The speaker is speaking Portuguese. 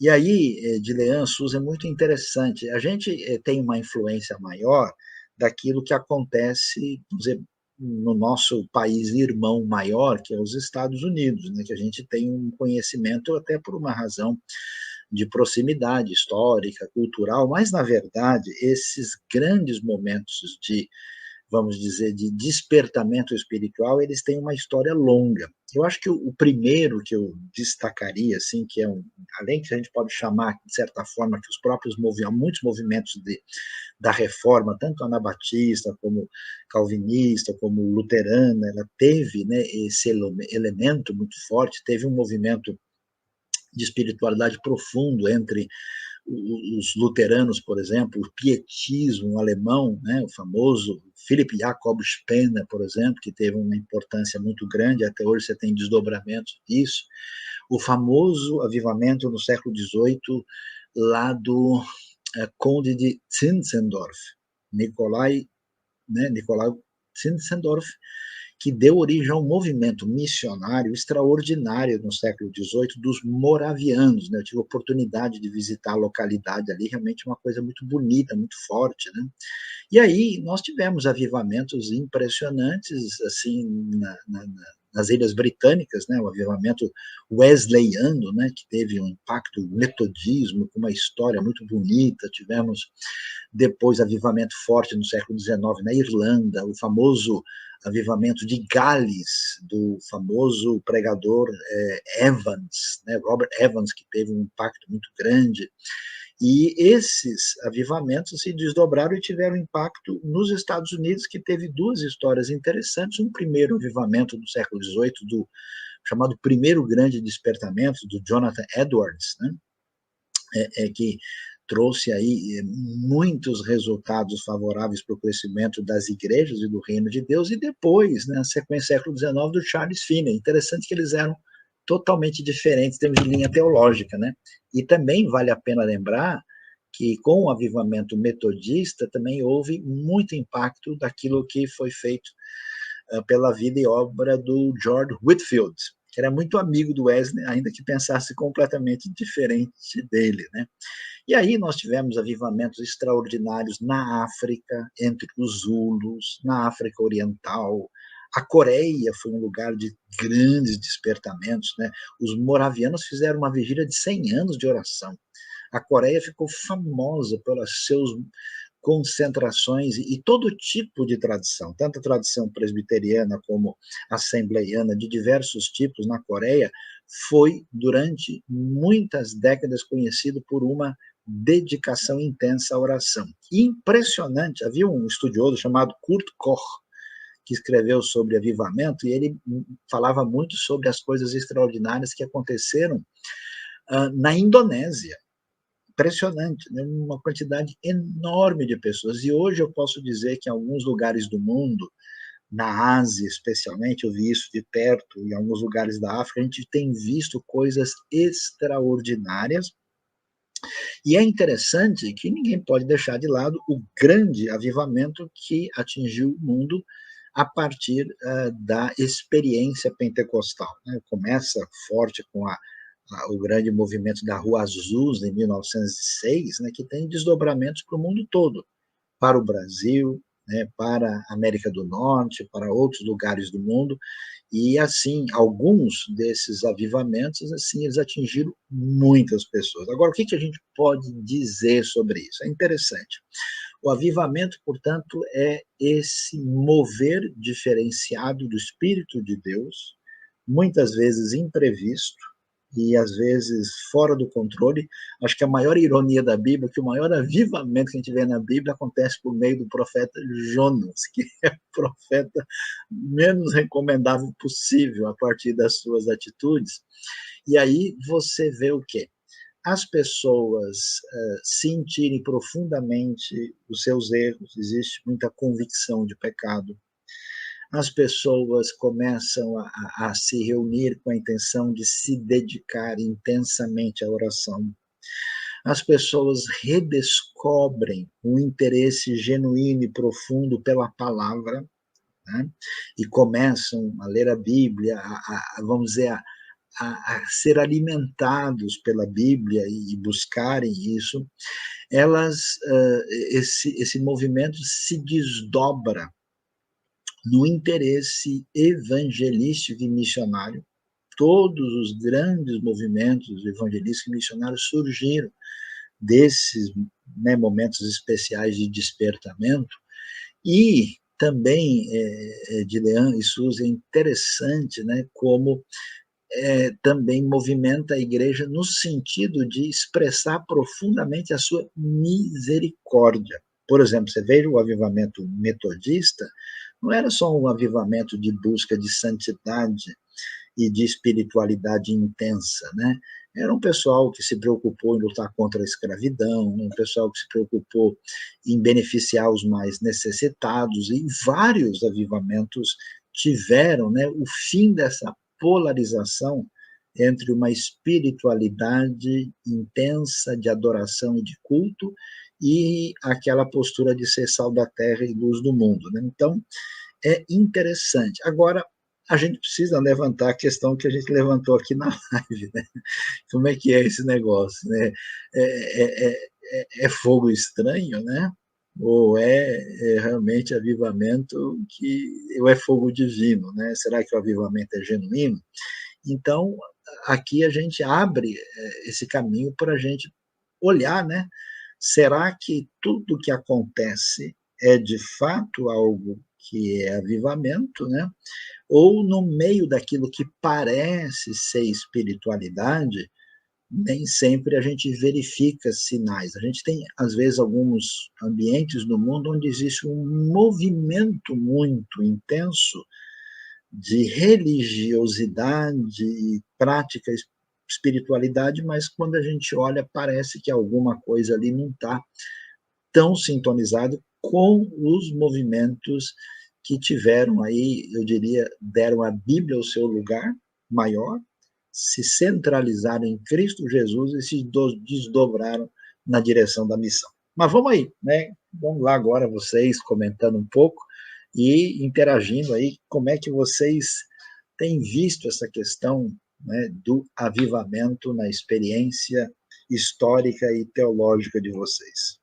E aí, Dilean Souza, é muito interessante. A gente tem uma influência maior daquilo que acontece, vamos dizer, no nosso país irmão maior, que é os Estados Unidos, né, que a gente tem um conhecimento até por uma razão de proximidade histórica, cultural, mas, na verdade, esses grandes momentos de, vamos dizer, de despertamento espiritual, eles têm uma história longa. Eu acho que o primeiro que eu destacaria, assim, que é além que a gente pode chamar, de certa forma, que os próprios muitos movimentos da reforma, tanto anabatista como calvinista, como luterana, ela teve, né, esse elemento muito forte, teve um movimento de espiritualidade profundo entre os luteranos, por exemplo, o pietismo alemão, né, o famoso Philipp Jakob Spener, por exemplo, que teve uma importância muito grande, até hoje você tem desdobramentos disso, o famoso avivamento no século XVIII, lá do Conde de Zinzendorf, Nikolai, né, Nikolai Zinzendorf, que deu origem a um movimento missionário extraordinário no século XVIII dos moravianos. Né? Eu tive a oportunidade de visitar a localidade ali, realmente uma coisa muito bonita, muito forte. Né? E aí nós tivemos avivamentos impressionantes assim nas Ilhas Britânicas, né, o avivamento wesleyano, né, que teve um impacto metodismo, com uma história muito bonita. Tivemos depois avivamento forte no século XIX na Irlanda, o famoso avivamento de Gales, do famoso pregador Evans, né, Robert Evans, que teve um impacto muito grande. E esses avivamentos se desdobraram e tiveram impacto nos Estados Unidos, que teve duas histórias interessantes. Um primeiro avivamento do século XVIII, do chamado Primeiro Grande Despertamento, do Jonathan Edwards, né? Que trouxe aí muitos resultados favoráveis para o crescimento das igrejas e do reino de Deus, e depois, né, na sequência do século XIX, do Charles Finney. Interessante que eles eram totalmente diferentes em termos de linha teológica, né? E também vale a pena lembrar que com o avivamento metodista também houve muito impacto daquilo que foi feito pela vida e obra do George Whitefield, que era muito amigo do Wesley, ainda que pensasse completamente diferente dele, né? E aí nós tivemos avivamentos extraordinários na África, entre os Zulus, na África Oriental. A Coreia foi um lugar de grandes despertamentos, né? Os moravianos fizeram uma vigília de 100 anos de oração. A Coreia ficou famosa pelos seus concentrações e todo tipo de tradição, tanto a tradição presbiteriana como assembleiana, de diversos tipos na Coreia, foi durante muitas décadas conhecido por uma dedicação intensa à oração. Impressionante, havia um estudioso chamado Kurt Koch, que escreveu sobre avivamento, e ele falava muito sobre as coisas extraordinárias que aconteceram na Indonésia. Impressionante, né? Uma quantidade enorme de pessoas. E hoje eu posso dizer que em alguns lugares do mundo, na Ásia especialmente, eu vi isso de perto, em alguns lugares da África, a gente tem visto coisas extraordinárias. E é interessante que ninguém pode deixar de lado o grande avivamento que atingiu o mundo a partir da experiência pentecostal. Né? Começa forte com o grande movimento da Rua Azusa, em 1906, né, que tem desdobramentos para o mundo todo, para o Brasil, né, para a América do Norte, para outros lugares do mundo, e assim, alguns desses avivamentos, assim, eles atingiram muitas pessoas. Agora, o que a gente pode dizer sobre isso? É interessante. O avivamento, portanto, é esse mover diferenciado do Espírito de Deus, muitas vezes imprevisto, e às vezes fora do controle. Acho que a maior ironia da Bíblia é que o maior avivamento que a gente vê na Bíblia acontece por meio do profeta Jonas, que é o profeta menos recomendável possível a partir das suas atitudes. E aí você vê o quê? As pessoas sentirem profundamente os seus erros, existe muita convicção de pecado, as pessoas começam a se reunir com a intenção de se dedicar intensamente à oração. As pessoas redescobrem um interesse genuíno e profundo pela palavra, né? E começam a ler a Bíblia, vamos dizer, a ser alimentados pela Bíblia e buscarem isso, elas, esse movimento se desdobra no interesse evangelístico e missionário. Todos os grandes movimentos evangelísticos e missionários surgiram desses, né, momentos especiais de despertamento. E também, de Leão e Suzy, é interessante, né, como também movimenta a igreja no sentido de expressar profundamente a sua misericórdia. Por exemplo, você veja o avivamento metodista, não era só um avivamento de busca de santidade e de espiritualidade intensa, né? Era um pessoal que se preocupou em lutar contra a escravidão, um pessoal que se preocupou em beneficiar os mais necessitados, e vários avivamentos tiveram, né, o fim dessa polarização entre uma espiritualidade intensa de adoração e de culto e aquela postura de ser sal da terra e luz do mundo, né? Então, é interessante. Agora, a gente precisa levantar a questão que a gente levantou aqui na live, né? Como é que é esse negócio, né? É fogo estranho, né? Ou realmente avivamento ou é fogo divino, né? Será que o avivamento é genuíno? Então, aqui a gente abre esse caminho para a gente olhar, né? Será que tudo que acontece é de fato algo que é avivamento, né? Ou no meio daquilo que parece ser espiritualidade, nem sempre a gente verifica sinais. A gente tem, às vezes, alguns ambientes no mundo onde existe um movimento muito intenso de religiosidade e prática espiritualidade, mas quando a gente olha, parece que alguma coisa ali não está tão sintonizado com os movimentos que tiveram aí, eu diria, deram a Bíblia o seu lugar maior, se centralizaram em Cristo Jesus e se desdobraram na direção da missão. Mas vamos aí, né? Vamos lá agora vocês comentando um pouco e interagindo aí, como é que vocês têm visto essa questão, né, do avivamento na experiência histórica e teológica de vocês.